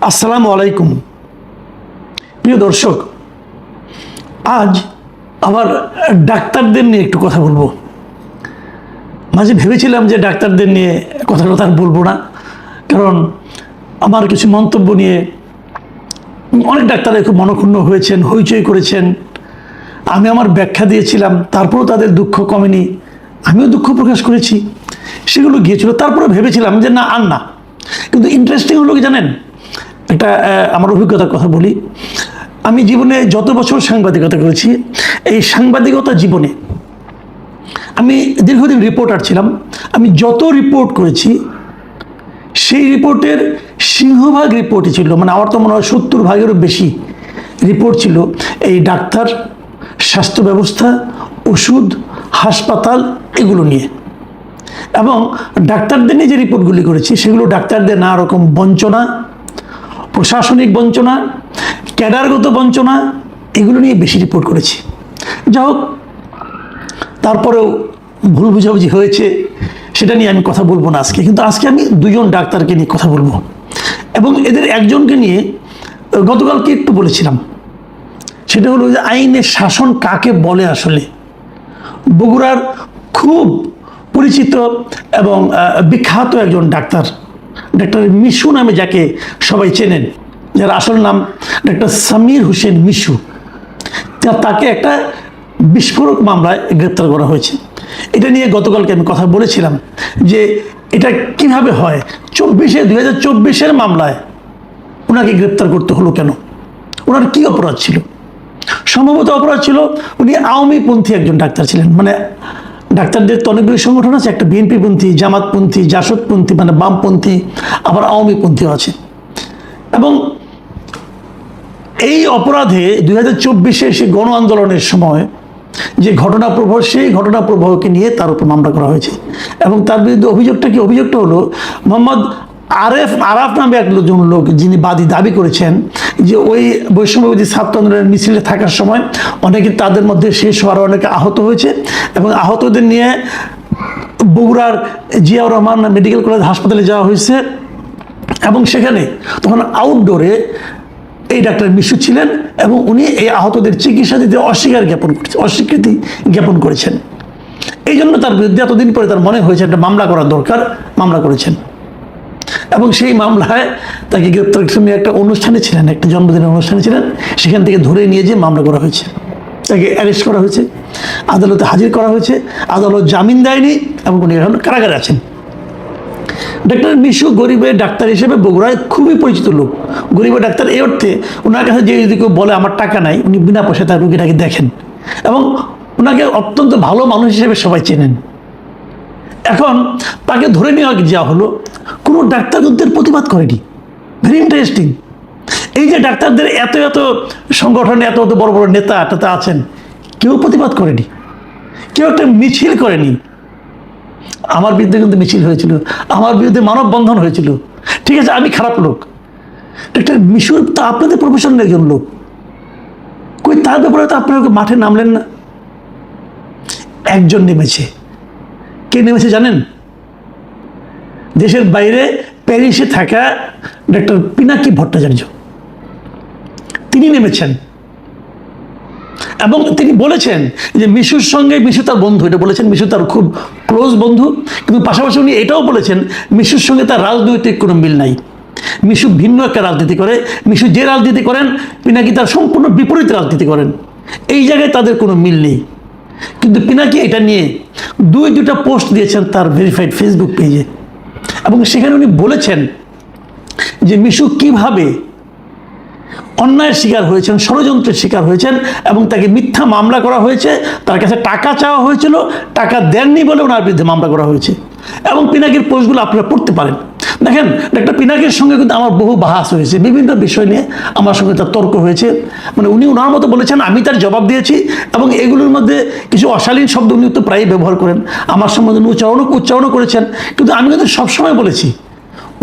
আসসালামু আলাইকুম প্রিয় দর্শক, আজ আবার ডাক্তারদের নিয়ে একটু কথা বলবো। মাঝে ভেবেছিলাম যে ডাক্তারদের নিয়ে কথা বলবো না, কারণ আমার কিছু মন্তব্য নিয়ে অনেক ডাক্তার খুব মনক্ষুণ্ণ হয়েছেন, হইচই করেছেন। আমি আমার ব্যাখ্যা দিয়েছিলাম, তারপরেও তাদের দুঃখ কমেনি, আমিও দুঃখ প্রকাশ করেছি, সেগুলো গিয়েছিল। তারপরে ভেবেছিলাম যে না, আর না। কিন্তু ইন্টারেস্টিং হলো কি জানেন, একটা আমার অভিজ্ঞতার কথা বলি। আমি জীবনে যত বছর সাংবাদিকতা করেছি, এই সাংবাদিকতা জীবনে আমি দীর্ঘদিন রিপোর্টার ছিলাম। আমি যত রিপোর্ট করেছি, সেই রিপোর্টের সিংহভাগ রিপোর্টই ছিল, মানে আমার তো মনে হয় 70 ভাগেরও বেশি রিপোর্ট ছিল এই ডাক্তার, স্বাস্থ্য ব্যবস্থা, ওষুধ, হাসপাতাল এগুলো নিয়ে। এবং ডাক্তারদের নিয়ে যে রিপোর্টগুলি করেছি, সেগুলো ডাক্তারদের নানা রকম বঞ্চনা, প্রশাসনিক বঞ্চনা, ক্যাডারগত বঞ্চনা, এগুলো নিয়ে বেশি রিপোর্ট করেছি। যা হোক, তারপরেও ভুল বুঝাবুঝি হয়েছে, সেটা নিয়ে আমি কথা বলবো না আজকে। কিন্তু আজকে আমি দুজন ডাক্তারকে নিয়ে কথা বলবো, এবং এদের একজনকে নিয়ে গতকালকে একটু বলেছিলাম। সেটা হলো যে আইনের শাসন কাকে বলে। আসলে বগুড়ার খুব পরিচিত এবং বিখ্যাত একজন ডাক্তার, ডাক্তার মিশু নামে যাকে সবাই চেনেন, যার আসল নাম ডাক্তার সামির হোসেন মিশু, তাকে একটা বিস্ফোরক মামলায় গ্রেপ্তার করা হয়েছে। এটা নিয়ে গতকালকে আমি কথা বলেছিলাম যে এটা কিভাবে হয়। 2024-এর মামলায় ওনাকে গ্রেপ্তার করতে হলো কেন? ওনার কি অপরাধ ছিল? সম্ভবত অপরাধ ছিল, উনি আওয়ামীপন্থী একজন ডাক্তার ছিলেন। মানে ডাক্তারদের তো অনেকগুলি সংগঠন আছে, একটা বিএনপিপন্থী, জামাতপন্থী, জাসদপন্থী, মানে বামপন্থী, আবার আওয়ামীপন্থীও আছে। এবং এই অপরাধে 2024-এ সে গণ আন্দোলনের সময় যে ঘটনা প্রবাহ, সেই ঘটনা প্রবাহকে নিয়ে তার উপর মামলা করা হয়েছে। এবং তার বিরুদ্ধে অভিযোগটা হলো মোহাম্মদ আরাফ নামে একজন লোক, যিনি দাবি করেছেন যে ওই বৈষম্যবিরোধী ছাত্র আন্দোলনের মিছিলে থাকার সময় অনেকে, তাদের মধ্যে শেষ হওয়ার অনেকে আহত হয়েছে, এবং আহতদের নিয়ে বগুড়ার জিয়াউর রহমান মেডিকেল কলেজ হাসপাতালে যাওয়া হয়েছে। এবং সেখানে তখন আউটডোরে এই ডাক্তার মিশু ছিলেন, এবং উনি এই আহতদের চিকিৎসা দিতে অস্বীকৃতি জ্ঞাপন করেছেন। এই জন্য তার বিরুদ্ধে এতদিন পরে তার মনে হয়েছে একটা মামলা করা দরকার, মামলা করেছেন। এবং সেই মামলায় তাকে গ্রেপ্তার নিয়ে একটা অনুষ্ঠানে ছিলেন, একটা জন্মদিনের অনুষ্ঠানে ছিলেন, সেখান থেকে ধরে নিয়ে যেয়ে মামলা করা হয়েছে, তাকে অ্যারেস্ট করা হয়েছে, আদালতে হাজির করা হয়েছে। আদালত জামিন দেয়নি এবং উনি এখন কারাগারে আছেন। ডাক্তার মিশু গরিবের ডাক্তার হিসেবে বগুড়ায় খুবই পরিচিত লোক। গরিবের ডাক্তার এই অর্থে, ওনার কাছে যে যদি কেউ বলে আমার টাকা নাই, উনি বিনা পয়সায় তার রোগীটাকে দেখেন, এবং ওনাকে অত্যন্ত ভালো মানুষ হিসেবে সবাই চেনেন। এখন তাকে ধরে নেওয়া যাওয়া হলো, কোনো ডাক্তার কিন্তু প্রতিবাদ করেনি। Very interesting. এই যে ডাক্তারদের এত সংগঠনে এত বড় বড় নেতা আছেন, কেউ প্রতিবাদ করেনি, কেউ একটা মিছিল করেনি। আমার বিরুদ্ধে কিন্তু মিছিল হয়েছিল, আমার বিরুদ্ধে মানববন্ধন হয়েছিল। ঠিক আছে, আমি খারাপ লোক, ডাক্তার মিশুর তো আপনাদের প্রফেশনের একজন লোক, কই তার ব্যাপারে তো আপনারা মাঠে নামলেন না? একজন নেমেছে। কে নেমেছে জানেন? দেশের বাইরে প্যারিসে থাকা ডাক্তার পিনাকি ভট্টাচার্য, তিনি নেমেছেন। এবং তিনি বলেছেন যে মিশুর সঙ্গে, মিশু তার বন্ধু, এটা বলেছেন, মিশু তার খুব ক্লোজ বন্ধু। কিন্তু পাশাপাশি উনি এটাও বলেছেন মিশুর সঙ্গে তার রাজনৈতিক কোনো মিল নাই। মিশু ভিন্ন একটা রাজনীতি করে। মিশু যে রাজনীতি করেন, পিনাকি তার সম্পূর্ণ বিপরীত রাজনীতি করেন। এই জায়গায় তাদের কোনো মিল নেই। কিন্তু পিনাকি এটা নিয়ে দুটা পোস্ট দিয়েছেন তার ভেরিফাইড ফেসবুক পেজে, এবং সেখানে উনি বলেছেন যে মিশু কিভাবে অন্যায়ের শিকার হয়েছেন, ষড়যন্ত্রের শিকার হয়েছেন, এবং তাকে মিথ্যা মামলা করা হয়েছে। তার কাছে টাকা চাওয়া হয়েছিল, টাকা দেননি বলে ওনার বিরুদ্ধে মামলা করা হয়েছে। এবং পিনাকির পোস্টগুলো আপনারা পড়তে পারেন। দেখেন, ডাক্তার পিনাকির সঙ্গে কিন্তু আমার বহু বাহাস হয়েছে, বিভিন্ন বিষয় নিয়ে আমার সঙ্গে তার তর্ক হয়েছে। মানে উনি ওনার মতো বলেছেন, আমি তার জবাব দিয়েছি, এবং এগুলোর মধ্যে কিছু অশালীন শব্দ উনি তো প্রায়ই ব্যবহার করেন, আমার সম্বন্ধে উচ্চারণও করেছেন। কিন্তু আমি কিন্তু সবসময় বলেছি,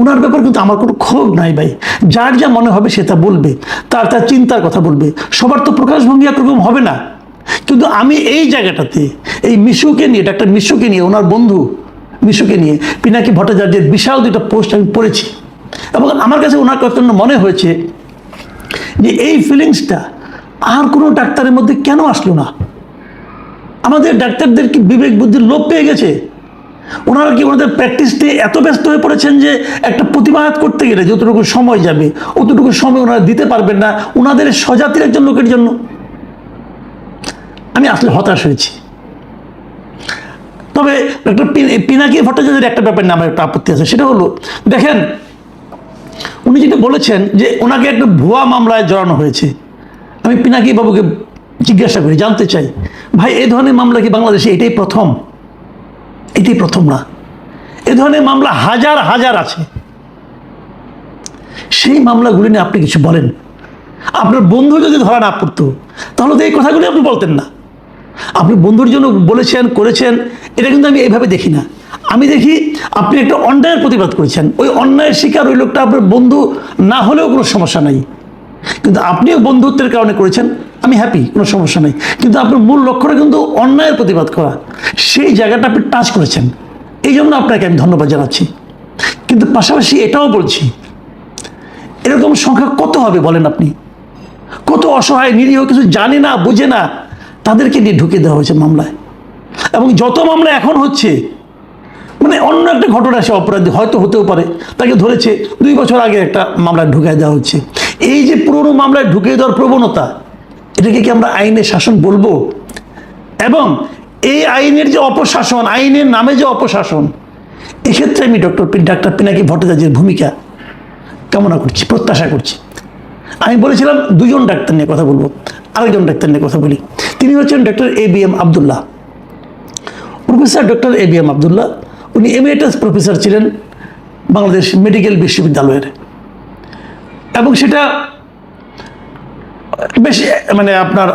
ওনার ব্যাপার কিন্তু আমার কোনো ক্ষোভ নাই ভাই। যার যা মনে হবে সে তা বলবে, তার চিন্তার কথা বলবে। সবার তো প্রকাশভঙ্গি একরকম হবে না। কিন্তু আমি এই জায়গাটাতে এই মিশুকে নিয়ে, ডাক্তার মিশুকে নিয়ে, ওনার বন্ধু মিশুকে নিয়ে পিনাকি ভট্টাচার্যের বিশাল দুটো পোস্ট আমি পড়েছি। এবং আমার কাছে ওনার কথা মনে হয়েছে যে এই ফিলিংসটা আর কোনো ডাক্তারের মধ্যে কেন আসলো না? আমাদের ডাক্তারদের কি বিবেক বুদ্ধির লোপ পেয়ে গেছে? ওনারা কি ওনাদের প্র্যাকটিসতে এত ব্যস্ত হয়ে পড়েছেন যে একটা প্রতিবাদ করতে গেলে যতটুকু সময় যাবে অতটুকু সময় ওনারা দিতে পারবেন না ওনাদের স্বজাতির একজন লোকের জন্য? আমি আসলে হতাশ হয়েছি। তবে ডক্টর পিনাকি ভট্টাচার্যের একটা ব্যাপারে আমার একটা আপত্তি আছে, সেটা হলো দেখেন উনি যেটা বলেছেন যে ওনাকে একটা ভুয়া মামলায় জড়ানো হয়েছে। আমি পিনাকি বাবুকে জিজ্ঞাসা করি, জানতে চাই, ভাই এই ধরনের মামলা কি বাংলাদেশে এটাই প্রথম? এটাই প্রথম না, এ ধরনের মামলা হাজার হাজার আছে। সেই মামলাগুলি নিয়ে আপনি কিছু বলেন। আপনার বন্ধু যদি ধরা না পড়তো তাহলে তো এই কথাগুলি আপনি বলতেন না। আপনি বন্ধুর জন্য বলেছেন করেছেন, এটা কিন্তু আমি এইভাবে দেখি না। আমি দেখি আপনি একটা অন্যায়ের প্রতিবাদ করেছেন, ওই অন্যায়ের শিকার ওই লোকটা আপনার বন্ধু না হলেও কোনো সমস্যা নাই, কিন্তু আপনিও বন্ধুত্বের কারণে করেছেন, আমি হ্যাপি, কোনো সমস্যা নেই। কিন্তু আপনার মূল লক্ষ্যটা কিন্তু অন্যায়ের প্রতিবাদ করা, সেই জায়গাটা আপনি টাচ করেছেন, এই জন্য আপনাকে আমি ধন্যবাদ জানাচ্ছি। কিন্তু পাশাপাশি এটাও বলছি, এরকম সংখ্যা কত হবে বলেন আপনি? কত অসহায় নিরীহ কিছু জানে না বুঝে না তাদেরকে নিয়ে ঢুকে দেওয়া হয়েছে মামলায়। এবং যত মামলা এখন হচ্ছে মানে অন্য একটা ঘটনা, সে অপরাধী হয়তো হতেও পারে, তাকে ধরেছে 2 বছর আগে একটা মামলায় ঢুকাই দেওয়া হচ্ছে। এই যে পুরনো মামলায় ঢুকিয়ে দেওয়ার প্রবণতা, এটাকে কি আমরা আইনের শাসন বলবো? এবং এই আইনের যে অপশাসন, আইনের নামে যে অপশাসন, এক্ষেত্রে আমি ডাক্তার পিনাকি ভট্টাচার্যের ভূমিকা কামনা করছি, প্রত্যাশা করছি। আমি বলেছিলাম 2 জন ডাক্তার নিয়ে কথা বলবো, আরেকজন ডাক্তার নিয়ে কথা বলি। তিনি হচ্ছেন doctor ABM Abdullah, professor doctor ABM Abdullah. উনি এমিরেটাস প্রফেসর ছিলেন বাংলাদেশ মেডিকেল বিশ্ববিদ্যালয়ের, এবং সেটা বেশ মানে আপনার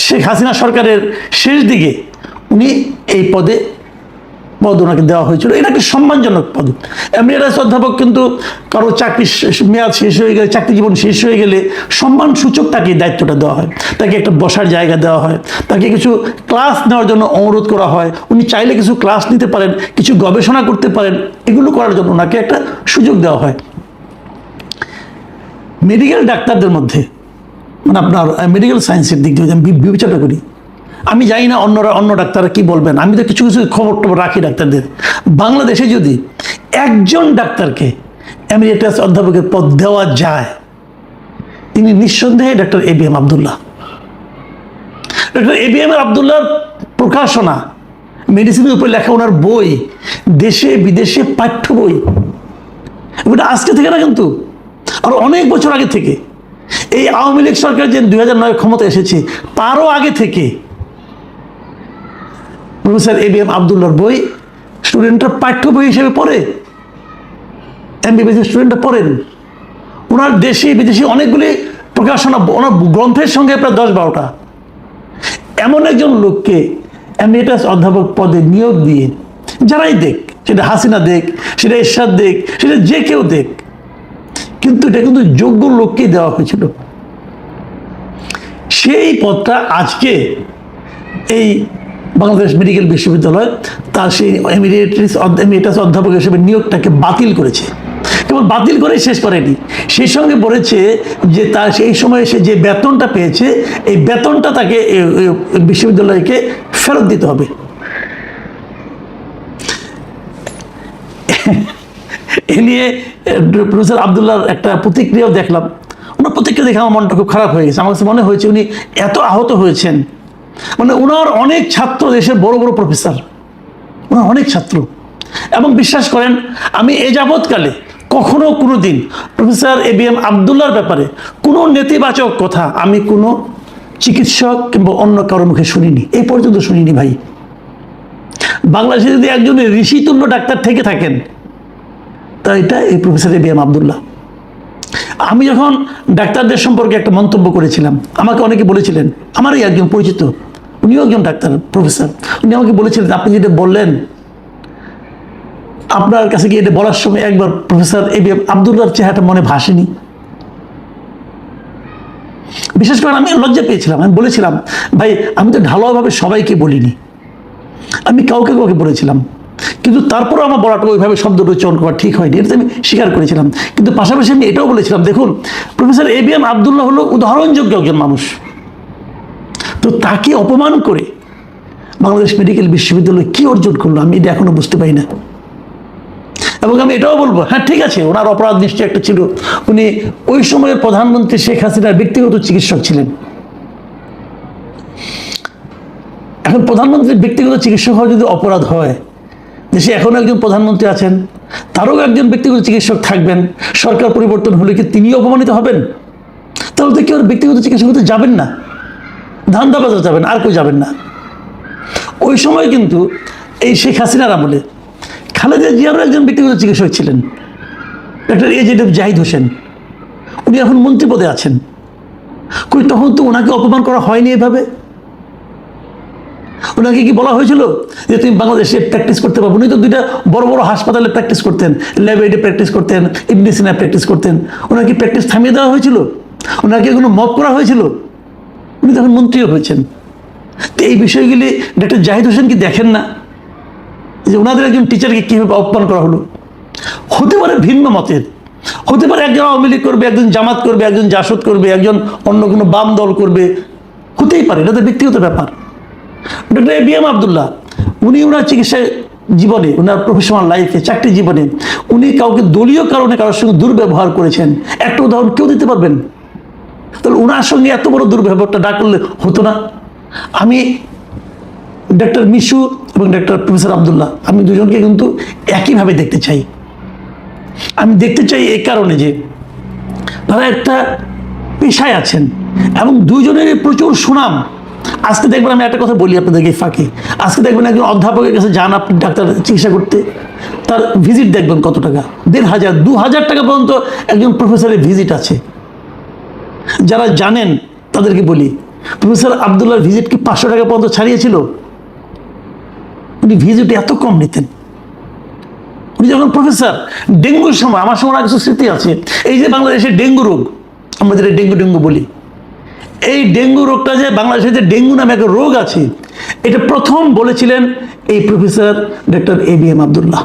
শেখ হাসিনা সরকারের শেষ দিকে উনি এই পদ ওনাকে দেওয়া হয়েছিল। এটা একটা সম্মানজনক পদ। এমিরেটাস অধ্যাপক কিন্তু কারো চাকরি মেয়াদ শেষ হয়ে গেলে, চাকরি জীবন শেষ হয়ে গেলে সম্মান সূচক তাকে দায়িত্বটা দেওয়া হয়, তাকে একটা বসার জায়গা দেওয়া হয়, তাকে কিছু ক্লাস নেওয়ার জন্য অনুরোধ করা হয়। উনি চাইলে কিছু ক্লাস নিতে পারেন, কিছু গবেষণা করতে পারেন, এগুলো করার জন্য ওনাকে একটা সুযোগ দেওয়া হয়। মেডিকেল ডাক্তারদের মধ্যে মানে আপনার মেডিকেল সায়েন্সের দিক দিয়ে আমি বিবেচনা করি, আমি জানি না অন্য ডাক্তাররা কি বলবেন, আমি তো কিছু কিছু খবর টবর রাখি ডাক্তারদের। বাংলাদেশে যদি একজন ডাক্তারকে এমিরেটাস অধ্যাপকের পদ দেওয়া যায়, তিনি নিঃসন্দেহে doctor ABM Abdullah. Doctor ABM আবদুল্লাহর প্রকাশনা, মেডিসিনের উপর লেখা ওনার বই, দেশে বিদেশে পাঠ্য বই, এটা আজকে থেকে না, কিন্তু আর অনেক বছর আগে থেকে। এই আওয়ামী লীগ সরকার যে 2009 ক্ষমতা এসেছে তারও আগে থেকে প্রফেসর ABM আবদুল্লাহর বই স্টুডেন্টরা পাঠ্য বই হিসেবে পড়ে, MBBS স্টুডেন্টরা পড়েন। ওনার দেশি বিদেশি অনেকগুলি প্রকাশনা, ওনার গ্রন্থের সঙ্গে প্রায় 10-12টা। এমন একজন লোককে এমিরেটাস অধ্যাপক পদে নিয়োগ দিয়ে, যারাই দেখ, সেটা হাসিনা দেখ, সেটা এরশাদ দেখ, সেটা যে কেউ দেখ, কিন্তু এটা কিন্তু যোগ্য লোককেই দেওয়া হয়েছিল। সেই পদটা আজকে এই বাংলাদেশ মেডিকেল বিশ্ববিদ্যালয় তার সেই এমিরেটাস অধ্যাপক হিসেবে নিয়োগটাকে বাতিল করেছে। কেবল বাতিল করে শেষ করেনি, সেই সঙ্গে বলেছে যে তার সেই সময়ে সে যে বেতনটা পেয়েছে, এই বেতনটা তাকে বিশ্ববিদ্যালয়কে ফেরত দিতে হবে। এ নিয়ে প্রফেসর আবদুল্লাহর একটা প্রতিক্রিয়াও দেখলাম। ওনার প্রতিক্রিয়া দেখে আমার মনটা খুব খারাপ হয়ে গেছে। আমার কাছে মনে হয়েছে উনি এত আহত হয়েছেন, মানে ওনার অনেক ছাত্র, দেশের বড় বড় প্রফেসর, ওনার অনেক ছাত্র। এবং বিশ্বাস করেন, আমি এ যাবৎকালে কখনো কোনো দিন প্রফেসর ABM আবদুল্লাহর ব্যাপারে কোনো নেতিবাচক কথা আমি কোনো চিকিৎসক কিংবা অন্য কারোর মুখে শুনিনি, এই পর্যন্ত শুনিনি ভাই। বাংলাদেশে যদি একজন ঋষিতুল্য ডাক্তার থেকে থাকেন তা এটা এই প্রফেসর ABM আবদুল্লাহ। আমি যখন ডাক্তারদের সম্পর্কে একটা মন্তব্য করেছিলাম, আমাকে অনেকে বলেছিলেন, আমারই একজন পরিচিত, উনিও একজন ডাক্তার প্রফেসর, উনি আমাকে বলেছিলেন আপনি যেটা বললেন, আপনার কাছে গিয়ে এটা বলার সময় একবার প্রফেসর ABM আবদুল্লাহর চেহারাটা মনে ভাসেনি। বিশেষ করে আমি লজ্জা পেয়েছিলাম। আমি বলেছিলাম, ভাই আমি তো ঢালাওভাবে সবাইকে বলিনি, আমি কাউকে কাউকে বলেছিলাম, কিন্তু তারপরেও আমার বলাটা ওইভাবে শব্দটা উচ্চারণ করা ঠিক হয়নি, এটা আমি স্বীকার করেছিলাম। কিন্তু পাশাপাশি আমি এটাও বলেছিলাম, দেখুন প্রফেসর এবিএম আবদুল্লাহ হলো উদাহরণযোগ্য একজন মানুষ, তো তাকে অপমান করে বাংলাদেশ মেডিকেল বিশ্ববিদ্যালয় কি অর্জন করলো আমি এটা এখনো বুঝতে পারি না। এবং আমি এটাও বলবো, হ্যাঁ ঠিক আছে, ওনার অপরাধ নিশ্চয়ই একটা ছিল, উনি ওই সময়ের প্রধানমন্ত্রী শেখ হাসিনার ব্যক্তিগত চিকিৎসক ছিলেন। এখন প্রধানমন্ত্রীর ব্যক্তিগত চিকিৎসক হওয়া যদি অপরাধ হয়, দেশে এখনো একজন প্রধানমন্ত্রী আছেন, তারও একজন ব্যক্তিগত চিকিৎসক থাকবেন, সরকার পরিবর্তন হলে কি তিনিও অপমানিত হবেন? তাহলে তো কেউ ব্যক্তিগত চিকিৎসক হতে যাবেন না, ধান্দাবাজার যাবেন, আর কেউ যাবেন না। ওই সময় কিন্তু এই শেখ হাসিনার আমলে খালেদা জিয়ারও একজন ব্যক্তিগত চিকিৎসক ছিলেন, ডক্টর এজেড জাহিদ হোসেন, উনি এখন মন্ত্রী পদে আছেন। কই তখন তো ওনাকে অপমান করা হয়নি এভাবে? ওনাকে কি বলা হয়েছিল যে তুমি বাংলাদেশে প্র্যাকটিস করতে পারবো? উনি তো দুইটা বড় বড় হাসপাতালে প্র্যাকটিস করতেন, ল্যাবরেটরি প্র্যাকটিস করতেন, ইবনে সিনা প্র্যাকটিস করতেন, ওনাকে প্র্যাকটিস থামিয়ে দেওয়া হয়েছিল? ওনাকে কোনো মব করা হয়েছিল? উনি তখন মন্ত্রীও হয়েছেন। তো এই বিষয়গুলি ডক্টর জাহিদ হোসেন কি দেখেন না যে ওনাদের একজন টিচারকে কীভাবে অপমান করা হলো? হতে পারে ভিন্ন মতের, হতে পারে একজন আওয়ামী লীগ করবে, একজন জামাত করবে, একজন জাসদ করবে, একজন অন্য কোনো বাম দল করবে, হতেই পারে, এটা তো ব্যক্তিগত ব্যাপার। ডক্টর এবিএম আবদুল্লাহ উনি ওনার চিকিৎসা জীবনে, ওনার প্রফেশনাল লাইফে, চাকরি জীবনে উনি কাউকে দলীয় কারণে কারোর সঙ্গে দুর্ব্যবহার করেছেন, একটা উদাহরণ কেউ দিতে পারবেন? তাহলে ওনার সঙ্গে এত বড় দুর্ব্যবহারটা না করলে হতো না? আমি ডক্টর মিশু এবং ডক্টর প্রফেসর আবদুল্লাহ, আমি দুজনকে কিন্তু একইভাবে দেখতে চাই। আমি দেখতে চাই এই কারণে যে তারা একটা পেশায় আছেন এবং দুইজনের প্রচুর সুনাম। আজকে দেখবেন, আমি একটা কথা বলি আপনাদেরকে ফাঁকে, আজকে দেখবেন একজন অধ্যাপকের কাছে যান আপনি ডাক্তার চিকিৎসা করতে, তার ভিজিট দেখবেন কত টাকা, ১,৫০০ ২,০০০ টাকা পর্যন্ত একজন প্রফেসরের ভিজিট আছে। যারা জানেন তাদেরকে বলি, প্রফেসর আবদুল্লাহর ভিজিট কি ৫০০ টাকা পর্যন্ত ছাড়িয়েছিল? উনি ভিজিট এত কম নিতেন। উনি যখন প্রফেসর, ডেঙ্গুর সময়, আমার সময় কিছু স্মৃতি আছে, এই যে বাংলাদেশে ডেঙ্গু রোগ, আমরা যেটা ডেঙ্গু বলি, এই ডেঙ্গু রোগটা যে বাংলাদেশে যে ডেঙ্গু নামে একটা রোগ আছে, এটা প্রথম বলেছিলেন এই প্রফেসর ডক্টর এবিএম আবদুল্লাহ।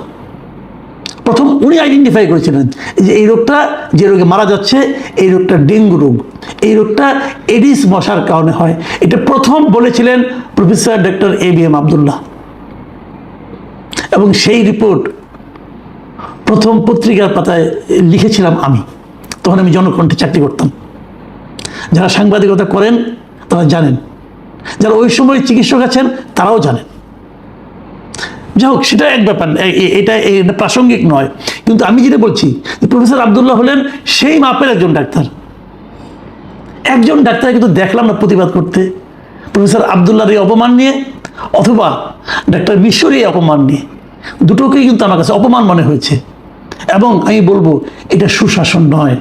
প্রথম উনি আইডেন্টিফাই করেছিলেন যে এই রোগটা, যে রোগে মারা যাচ্ছে, এই রোগটা ডেঙ্গু রোগ, এই রোগটা এডিস মশার কারণে হয়। এটা প্রথম বলেছিলেন প্রফেসর ডক্টর এবিএম আবদুল্লাহ। এবং সেই রিপোর্ট প্রথম পত্রিকার পাতায় লিখেছিলাম আমি, তখন আমি জনকণ্ঠে চাকরি করতাম। যারা সাংবাদিকতা করেন তারা জানেন, যারা ওই সময় চিকিৎসক আছেন তারাও জানেন। যাই হোক, সেটা এক ব্যাপার, এটা প্রাসঙ্গিক নয়। কিন্তু আমি যেটা বলছি, প্রফেসর আবদুল্লাহ হলেন সেই মাপের একজন ডাক্তার। একজন ডাক্তার কিন্তু দেখলাম না প্রতিবাদ করতে প্রফেসর আবদুল্লাহর এই অপমান নিয়ে, অথবা ডাক্তার মিশরের এই অপমান নিয়ে। দুটোকেই কিন্তু আমার কাছে অপমান মনে হয়েছে। এবং আমি বলবো এটা সুশাসন নয়।